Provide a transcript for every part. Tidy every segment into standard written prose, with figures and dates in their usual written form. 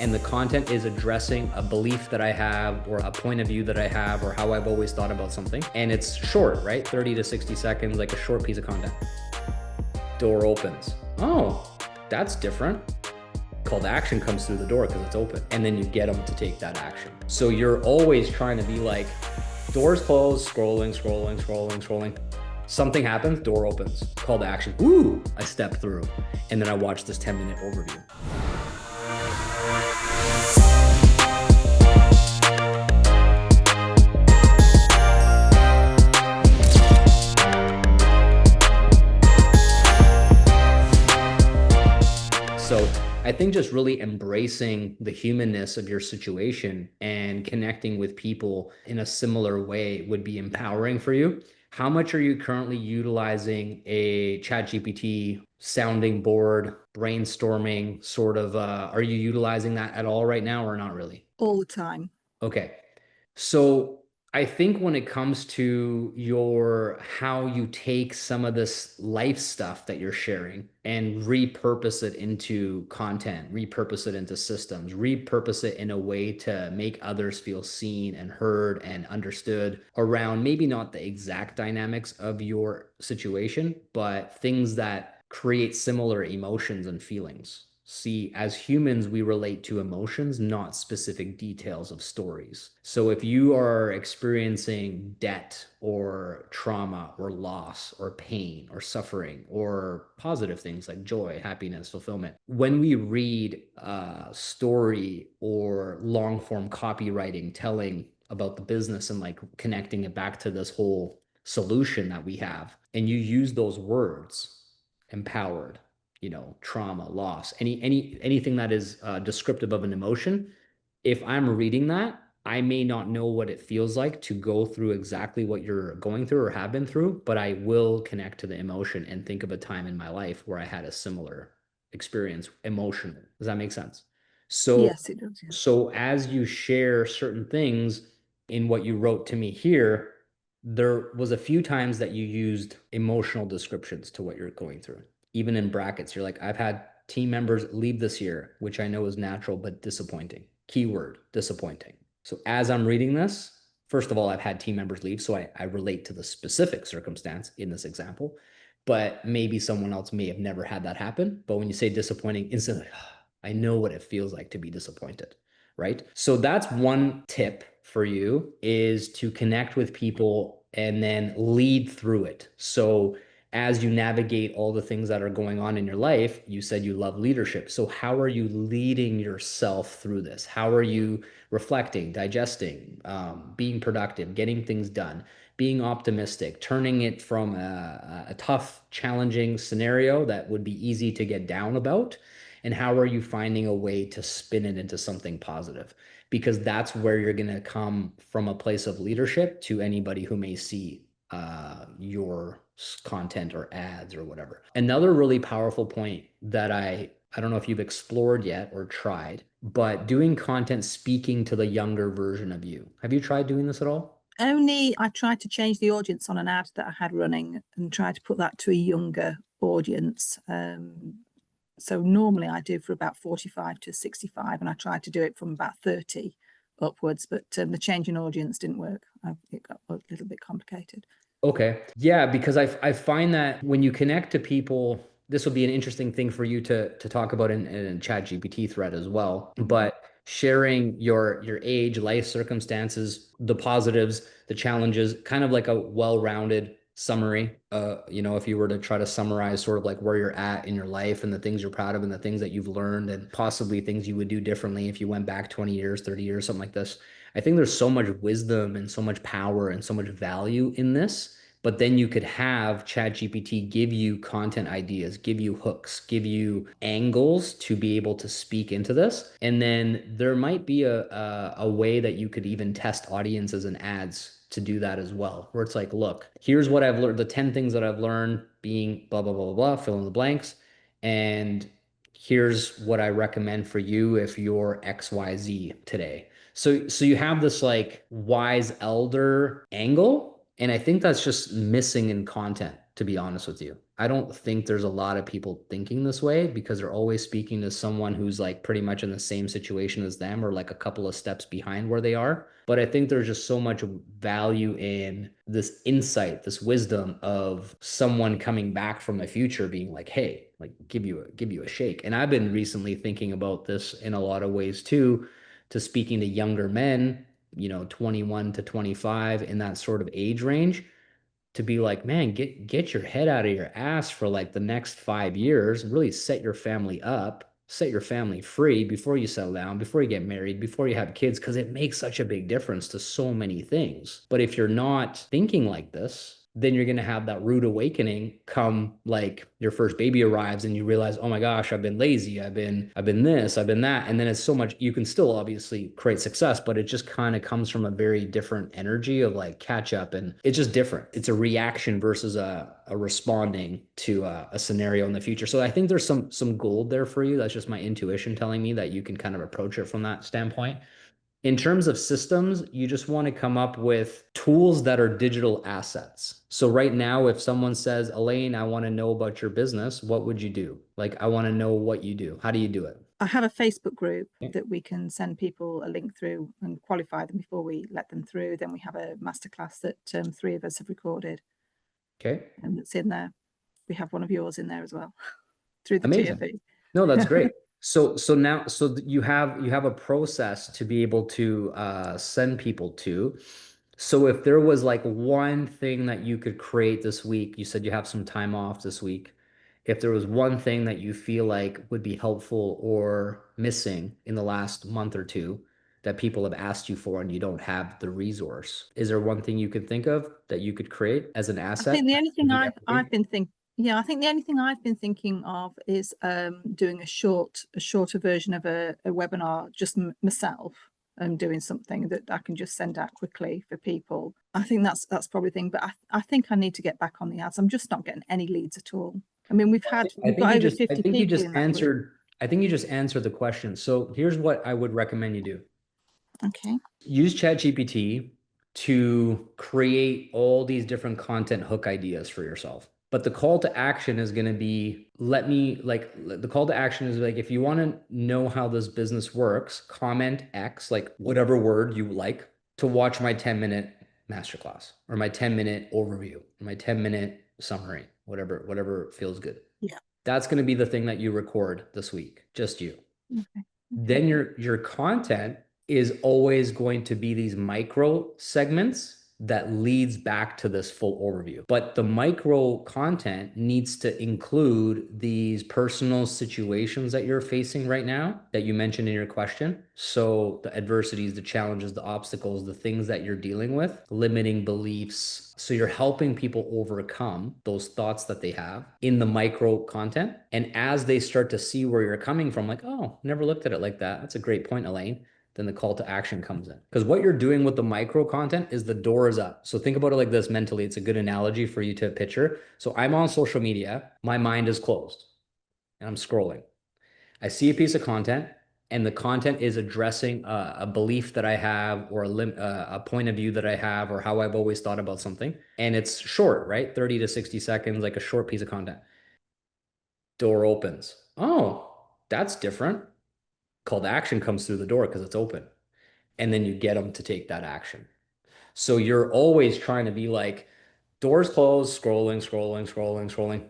and the content is addressing a belief that I have or a point of view that I have or how I've always thought about something. And it's short, right? 30 to 60 seconds, like a short piece of content. Door opens. Oh, that's different. Call to action comes through the door because it's open. And then you get them to take that action. So you're always trying to be like, doors closed, scrolling, scrolling, scrolling, scrolling. Something happens, door opens, call to action. Ooh, I step through. And then I watch this 10-minute overview. So I think just really embracing the humanness of your situation and connecting with people in a similar way would be empowering for you. How much are you currently utilizing a ChatGPT sounding board, brainstorming sort of, are you utilizing that at all right now or not really? All the time. Okay. So I think when it comes to how you take some of this life stuff that you're sharing and repurpose it into content, repurpose it into systems, repurpose it in a way to make others feel seen and heard and understood around maybe not the exact dynamics of your situation, but things that create similar emotions and feelings. See, as humans, we relate to emotions, not specific details of stories. So if you are experiencing debt or trauma or loss or pain or suffering or positive things like joy, happiness, fulfillment, when we read a story or long form copywriting telling about the business and like connecting it back to this whole solution that we have, and you use those words, empowered, trauma, loss, anything that is descriptive of an emotion. If I'm reading that, I may not know what it feels like to go through exactly what you're going through or have been through, but I will connect to the emotion and think of a time in my life where I had a similar experience emotionally. Does that make sense? So, Yes, it does. Yeah. so as you share certain things in what you wrote to me here, there was a few times that you used emotional descriptions to what you're going through. Even in brackets, you're like, I've had team members leave this year, which I know is natural, but disappointing. Keyword, disappointing. So as I'm reading this, first of all, I've had team members leave, so I relate to the specific circumstance in this example, but maybe someone else may have never had that happen. But when you say disappointing, instantly, I know what it feels like to be disappointed, right? So that's one tip for you, is to connect with people and then lead through it. So as you navigate all the things that are going on in your life, you said you love leadership. So how are you leading yourself through this? How are you reflecting, digesting, being productive, getting things done, being optimistic, turning it from a tough, challenging scenario that would be easy to get down about? And how are you finding a way to spin it into something positive? Because that's where you're going to come from, a place of leadership to anybody who may see your content or ads or whatever. Another really powerful point that I don't know if you've explored yet or tried, but doing content speaking to the younger version of you. Have you tried doing this at all? Only I tried to change the audience on an ad that I had running and try to put that to a younger audience. So normally I do for about 45 to 65, and I tried to do it from about 30 upwards, but the change in audience didn't work. It got a little bit complicated. Okay. Yeah, because I find that when you connect to people, this will be an interesting thing for you to talk about in Chat GPT thread as well. But sharing your age, life circumstances, the positives, the challenges, kind of like a well-rounded summary. If you were to try to summarize sort of like where you're at in your life and the things you're proud of and the things that you've learned and possibly things you would do differently if you went back 20 years, 30 years, something like this. I think there's so much wisdom and so much power and so much value in this. But then you could have ChatGPT give you content ideas, give you hooks, give you angles to be able to speak into this. And then there might be a way that you could even test audiences and ads to do that as well, where it's like, look, here's what I've learned, the 10 things that I've learned being blah, blah, blah, blah, blah, fill in the blanks. And here's what I recommend for you if you're XYZ today. So you have this like wise elder angle, and I think that's just missing in content, to be honest with you. I don't think there's a lot of people thinking this way because they're always speaking to someone who's like pretty much in the same situation as them or like a couple of steps behind where they are. But I think there's just so much value in this insight, this wisdom of someone coming back from the future being like, hey, like give you a shake. And I've been recently thinking about this in a lot of ways too, to speaking to younger men, 21 to 25 in that sort of age range to be like, man, get your head out of your ass for like the next 5 years, really set your family up, set your family free before you settle down, before you get married, before you have kids, because it makes such a big difference to so many things. But if you're not thinking like this, then you're going to have that rude awakening come like your first baby arrives and you realize, oh my gosh, I've been lazy, I've been this, I've been that. And then it's so much, you can still obviously create success, but it just kind of comes from a very different energy of like catch up. And it's just different. It's a reaction versus a responding to a scenario in the future. So I think there's some gold there for you. That's just my intuition telling me that you can kind of approach it from that standpoint. In terms of systems, you just want to come up with tools that are digital assets. So right now, if someone says, Elaine, I want to know about your business, what would you do? Like, I want to know what you do. How do you do it? I have a Facebook group Okay. that we can send people a link through and qualify them before we let them through. Then we have a masterclass that three of us have recorded Okay. and that's in there. We have one of yours in there as well through the Amazing. TFE. No, that's great. So now you have a process to be able to send people to. So if there was like one thing that you could create this week, you said you have some time off this week. If there was one thing that you feel like would be helpful or missing in the last month or two that people have asked you for and you don't have the resource, is there one thing you could think of that you could create as an I asset think the only to thing be I've evergreen? been thinking, yeah, I think the only thing I've been thinking of is doing a shorter version of a webinar, just myself, and doing something that I can just send out quickly for people. I think that's probably the thing, but I think I need to get back on the ads. I'm just not getting any leads at all. I mean, I we've think got you over just I 50 think you people just in that group. answered I think you just answered the question. So here's what I would recommend you do. Okay. Use ChatGPT to create all these different content hook ideas for yourself. But the call to action is going to be the call to action is like if you want to know how this business works, comment X, like whatever word you like, to watch my 10-minute masterclass or my 10-minute overview or my 10-minute summary, whatever feels good. Yeah. That's going to be the thing that you record this week, just you. Okay. Okay. Then your content is always going to be these micro segments that leads back to this full overview. But the micro content needs to include these personal situations that you're facing right now that you mentioned in your question. So the adversities, the challenges, the obstacles, the things that you're dealing with, limiting beliefs. So you're helping people overcome those thoughts that they have in the micro content. And as they start to see where you're coming from, like, oh, never looked at it like that. That's a great point, Elaine. Then the call to action comes in. Because what you're doing with the micro content is the door is up. So think about it like this mentally. It's a good analogy for you to picture. So I'm on social media, my mind is closed and I'm scrolling. I see a piece of content and the content is addressing a belief that I have or a point of view that I have or how I've always thought about something. And it's short, right? 30 to 60 seconds, like a short piece of content. Door opens. Oh, that's different. Call to action comes through the door because it's open. And then you get them to take that action. So you're always trying to be like, doors closed, scrolling, scrolling, scrolling, scrolling.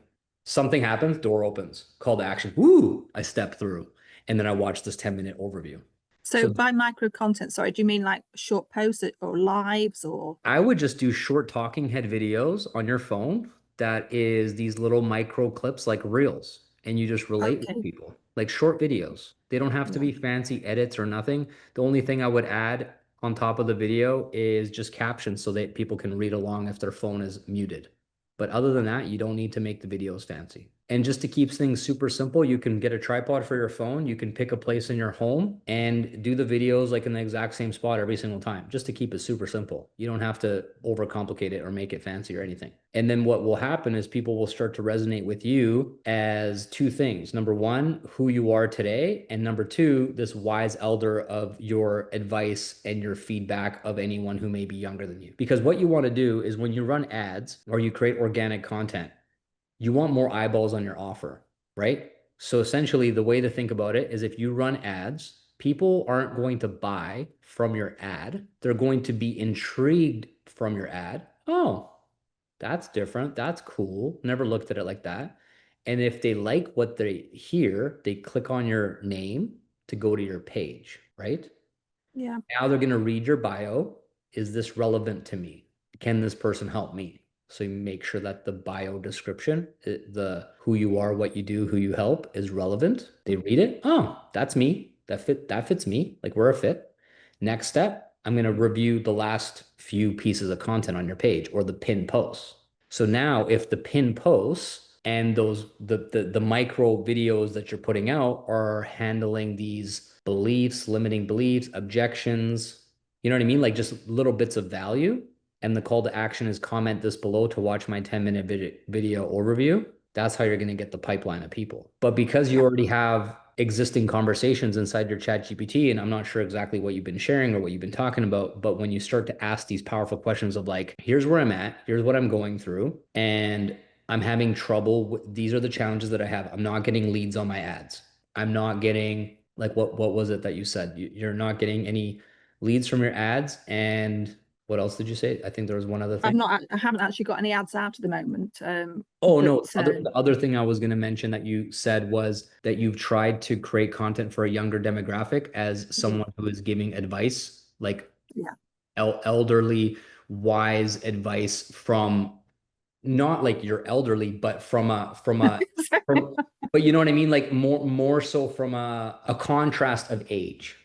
Something happens, door opens, call to action. Woo! I step through. And then I watch this 10-minute overview. So So by micro content, sorry, do you mean like short posts or lives or? I would just do short talking head videos on your phone that is these little micro clips like reels, and you just relate with Okay. people like short videos. They don't have to Yeah. be fancy edits or nothing. The only thing I would add on top of the video is just captions so that people can read along if their phone is muted. But other than that, you don't need to make the videos fancy. And just to keep things super simple, you can get a tripod for your phone. You can pick a place in your home and do the videos like in the exact same spot every single time, just to keep it super simple. You don't have to overcomplicate it or make it fancy or anything. And then what will happen is people will start to resonate with you as two things. Number one, who you are today. And number two, this wise elder of your advice and your feedback of anyone who may be younger than you. Because what you want to do is when you run ads or you create organic content, you want more eyeballs on your offer, right? So essentially, the way to think about it is if you run ads, people aren't going to buy from your ad. They're going to be intrigued from your ad. Oh, that's different. That's cool. Never looked at it like that. And if they like what they hear, they click on your name to go to your page, right? Yeah. Now they're going to read your bio. Is this relevant to me? Can this person help me? So you make sure that the bio description, the who you are, what you do, who you help is relevant. They read it. Oh, that's me. That fits me. Like we're a fit. Next step, I'm going to review the last few pieces of content on your page or the pin posts. So now if the pin posts and those the micro videos that you're putting out are handling these beliefs, limiting beliefs, objections, you know what I mean? Like just little bits of value. And the call to action is comment this below to watch my 10-minute video overview. That's how you're going to get the pipeline of people. But because you Yeah. already have existing conversations inside your chat GPT, and I'm not sure exactly what you've been sharing or what you've been talking about, but when you start to ask these powerful questions of like, here's where I'm at, here's what I'm going through, and I'm having trouble with, these are the challenges that I have. I'm not getting leads on my ads. I'm not getting like what was it that you said? You're not getting any leads from your ads. And what else did you say? I think there was one other thing. I haven't actually got any ads out at the moment. Oh But no, the other thing I was going to mention that you said was that you've tried to create content for a younger demographic as yeah, someone who is giving advice, like yeah. elderly, wise advice from not like you're elderly, but from but you know what I mean? Like more so from a contrast of age,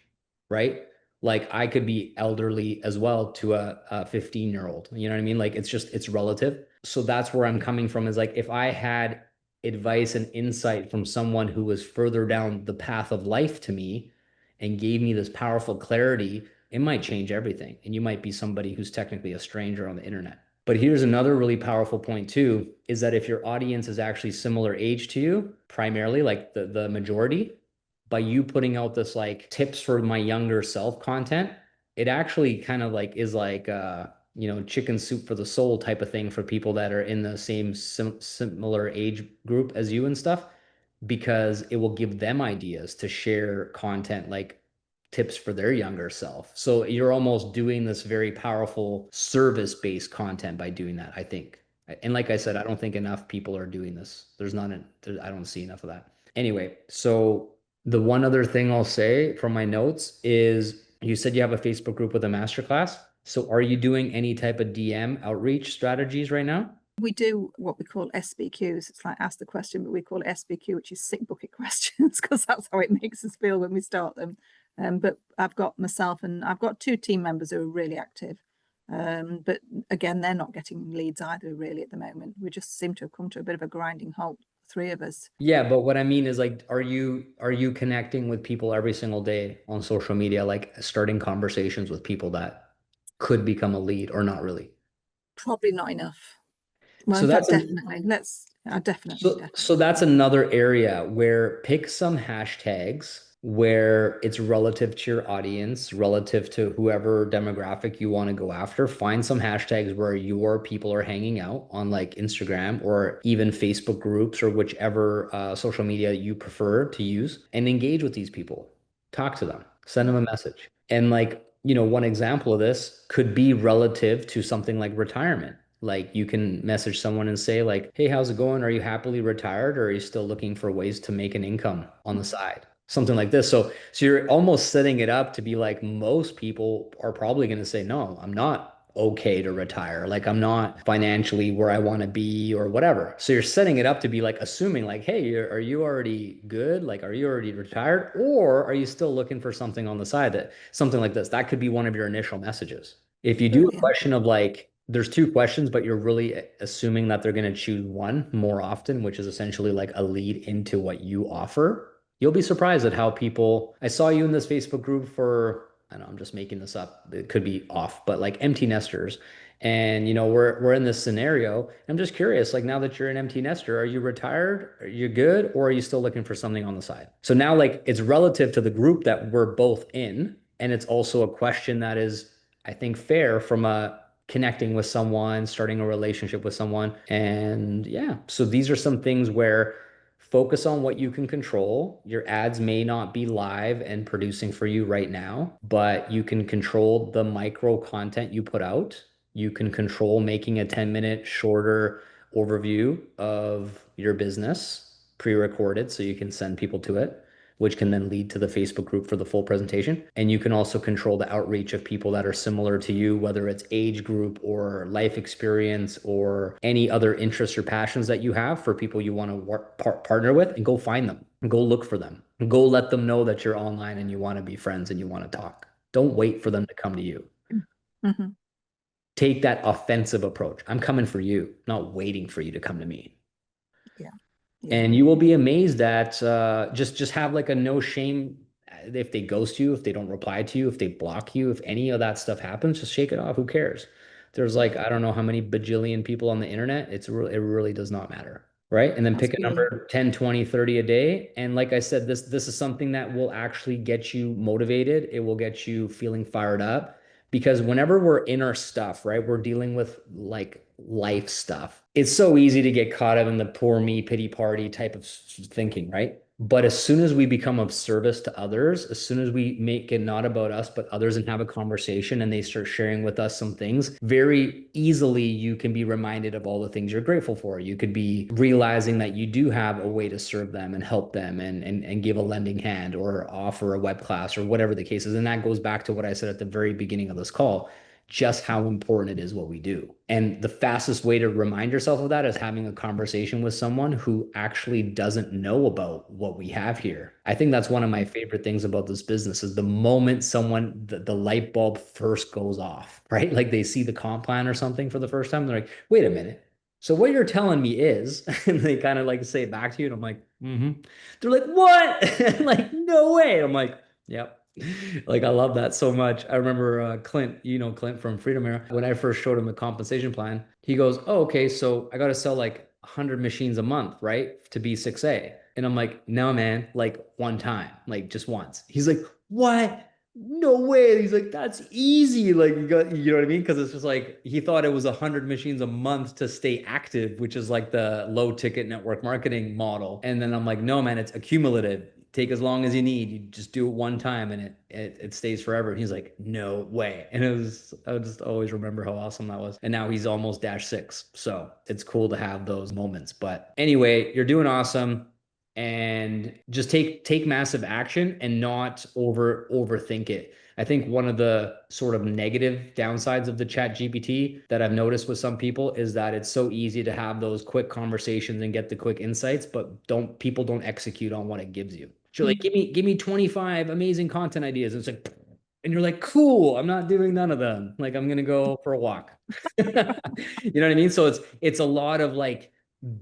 right? Like I could be elderly as well to a 15-year-old. You know what I mean? Like it's just it's relative. So that's where I'm coming from is like if I had advice and insight from someone who was further down the path of life to me and gave me this powerful clarity, it might change everything. And you might be somebody who's technically a stranger on the internet. But here's another really powerful point too, is that if your audience is actually similar age to you, primarily like the majority, by you putting out this like tips for my younger self content, it actually kind of like is like chicken soup for the soul type of thing for people that are in the same similar age group as you and stuff because it will give them ideas to share content like tips for their younger self. So you're almost doing this very powerful service-based content by doing that, I think. And like I said, I don't think enough people are doing this. I don't see enough of that. Anyway, so the one other thing I'll say from my notes is you said you have a Facebook group with a masterclass. So are you doing any type of DM outreach strategies right now? We do what we call SBQs. It's like ask the question, but we call it SBQ, which is sick bucket questions, because that's how it makes us feel when we start them. But I've got myself and I've got two team members who are really active. But again, they're not getting leads either, really, at the moment. We just seem to have come to a bit of a grinding halt, three of us. Yeah, but what I mean is like, are you connecting with people every single day on social media, like starting conversations with people that could become a lead or not really? Probably not enough. Well, So in that's fact, an definitely. Definitely, so definitely. that's another area where pick some hashtags where it's relative to your audience, relative to whoever demographic you want to go after. Find some hashtags where your people are hanging out on like Instagram or even Facebook groups or whichever social media you prefer to use and engage with these people. Talk to them, send them a message. And like, one example of this could be relative to something like retirement. Like you can message someone and say like, "Hey, how's it going? Are you happily retired or are you still looking for ways to make an income on the side?" Something like this. So you're almost setting it up to be like most people are probably going to say, "No, I'm not okay to retire. Like I'm not financially where I want to be or whatever." So you're setting it up to be like assuming like, "Hey, are you already good? Like are you already retired or are you still looking for something on the side that something like this?" That could be one of your initial messages. If you do a Brilliant. question of like, there's two questions, but you're really assuming that they're going to choose one more often, which is essentially like a lead into what you offer. You'll be surprised at how people, I saw you in this Facebook group for, I don't know, I'm just making this up. It could be off, but like empty nesters. And we're in this scenario. I'm just curious, like now that you're an empty nester, are you retired? Are you good? Or are you still looking for something on the side? So now like it's relative to the group that we're both in. And it's also a question that is, I think, fair from a connecting with someone, starting a relationship with someone. And yeah, so these are some things where focus on what you can control. Your ads may not be live and producing for you right now, but you can control the micro content you put out. You can control making a 10-minute shorter overview of your business pre-recorded so you can send people to it, which can then lead to the Facebook group for the full presentation. And you can also control the outreach of people that are similar to you, whether it's age group or life experience or any other interests or passions that you have for people you want to partner with, and go find them, go look for them, go let them know that you're online and you want to be friends and you want to talk. Don't wait for them to come to you. Mm-hmm. Take that offensive approach. I'm coming for you, not waiting for you to come to me. Yeah. Yeah. And you will be amazed at just have like a no shame if they ghost you, if they don't reply to you, if they block you, if any of that stuff happens, just shake it off. Who cares? There's like I don't know how many bajillion people on the internet. It really does not matter. Right. And then That's pick a brilliant. number 10, 20, 30 a day. And like I said, this is something that will actually get you motivated. It will get you feeling fired up because whenever we're in our stuff, right, we're dealing with like life stuff. It's so easy to get caught up in the poor me pity party type of thinking, right? But as soon as we become of service to others, as soon as we make it not about us, but others and have a conversation and they start sharing with us some things, very easily you can be reminded of all the things you're grateful for. You could be realizing that you do have a way to serve them and help them and give a lending hand or offer a web class or whatever the case is. And that goes back to what I said at the very beginning of this call, just how important it is what we do. And the fastest way to remind yourself of that is having a conversation with someone who actually doesn't know about what we have here. I think that's one of my favorite things about this business is the moment someone, the light bulb first goes off, right? Like they see the comp plan or something for the first time. They're like, wait a minute. So what you're telling me is, and they kind of like say it back to you, and I'm like, mm-hmm. They're like, what? Like, no way. I'm like, yep. Like I love that so much. I remember Clint, you know Clint from Freedom Era. When I first showed him the compensation plan, he goes, "Oh, okay, so I got to sell like 100 machines a month, right, to be 6A." And I'm like, "No, man, like one time, like just once." He's like, "What? No way." He's like, "That's easy." Like you know what I mean? Because it's just like he thought it was 100 machines a month to stay active, which is like the low ticket network marketing model. And then I'm like, "No, man, it's accumulative. Take as long as you need. You just do it one time and it stays forever." And he's like, "No way." And I just always remember how awesome that was. And now he's almost -6. So it's cool to have those moments. But anyway, you're doing awesome. And just take massive action and not overthink it. I think one of the sort of negative downsides of the chat GPT that I've noticed with some people is that it's so easy to have those quick conversations and get the quick insights, but people don't execute on what it gives you. So you're like, give me 25 amazing content ideas. And it's like, and you're like, cool, I'm not doing none of them. Like I'm gonna go for a walk. You know what I mean? So it's a lot of like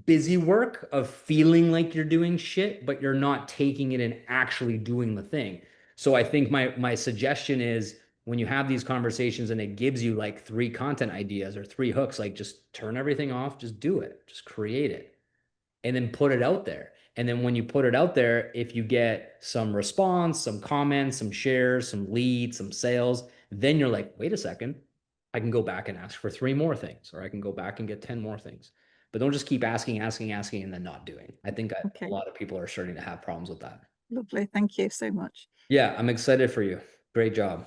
busy work of feeling like you're doing shit, but you're not taking it and actually doing the thing. So I think my suggestion is when you have these conversations and it gives you like 3 content ideas or 3 hooks, like just turn everything off, just do it, just create it, and then put it out there. And then when you put it out there, if you get some response, some comments, some shares, some leads, some sales, then you're like, wait a second, I can go back and ask for 3 more things, or I can go back and get 10 more things. But don't just keep asking, asking, asking, and then not doing. I think a Okay. lot of people are starting to have problems with that. Lovely. Thank you so much. Yeah, I'm excited for you. Great job.